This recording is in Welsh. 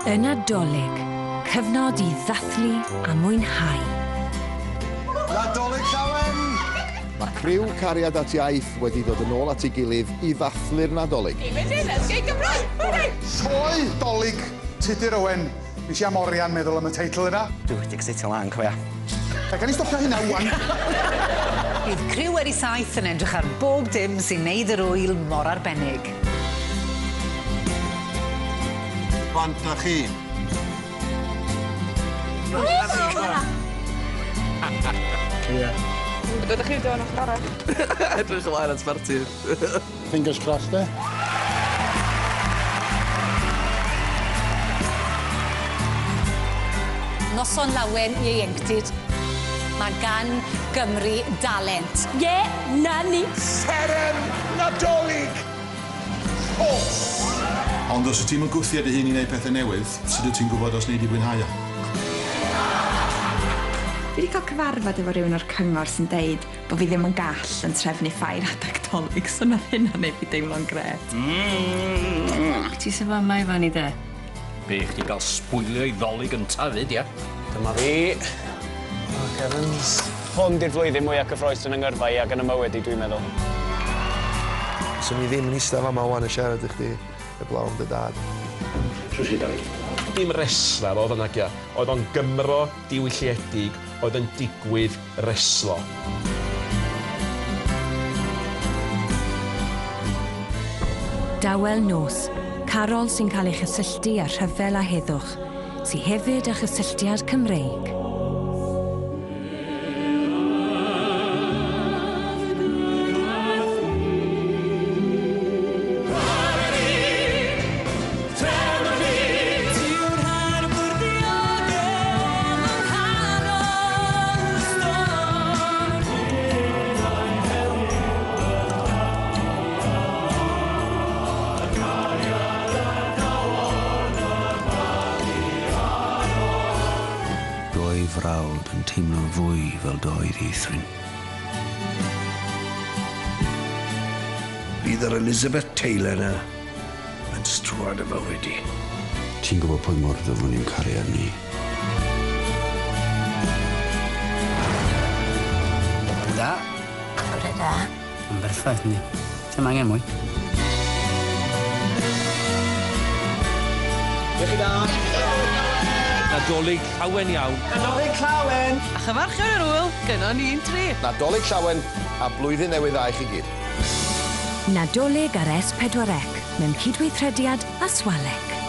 Y Nadolig, cyfnod I ddathlu a mwynhau. Nadolig Lawen! Mae criw Cariad at Iaith wedi dod yn ôl at ei gilydd I ddathlu'r Nadolig. Sioe, Dolig, Tudur, Owen. Nes I am orian meddwl am y teitl yna. Dwi wedi exitio lan, cofia. Gan I stopio hynna, wan? Bydd criw wedi saith yn edrych ar bob dim sy'n neud yr wyl mor arbennig. Bant na chi. Ydych chi'n dod o'ch arall? Edrych ymlaen at Martin. Fingers crossed, eh? Noson Lawen I Ieuenctid. Mae gan Gymru dalent. Ie, na ni. Seren, Nadolig! Rhos! Ond os y ti'n gwthio dy hun I wneud pethau newydd, sut wyt ti'n gwybod os wneud I fwynhau? Fi wedi cael cyfarfod efo rhywun o'r cyngor sy'n deud bod fi ddim yn gall yn trefnu ffair adeg Dolig, so nath hynna neu fi deimlo'n gret. Ti sef yma I fan I de? Be, chdi gael sbwylio I Dolig yn tafyd, ia? Dyma fi. Evans. Hwn di'r flwyddyn mwyaf cyffroes yn yngyrfa I ag yn y mywyd I dwi'n meddwl. Swn I ddim yn eistedd yma wan yn siarad I chdi y blaw am dy dad. Sws I, Dolig? Dim reslar oedd yna gia. Oedd o'n Gymro diwylliedig, oedd yn digwydd reslo. Dawel nos, Carol sy'n cael ei chysylltu â rhyfel a heddwch, sy'n hefyd â chysylltiad Cymreig. Frawd yn teimlo'n fwy fel doedd Ieithrin. Bydd yr Elizabeth Taylor yna yn strwad y fywyd I. Ti'n gwybod pwy mor ddyfwn i'n Cariad ni? Da. Cyfle da. Yn berffaith ni. Ti'n angen mwy? Diolch I da. Nadolig llawen iawn. Nadolig llawen! A chyfarchion yr wyl, gynno ni'n tri. Nadolig llawen a blwyddyn newydd dda I chi gyd. Nadolig ar S4C, mewn cydweithrediad â Swaleg.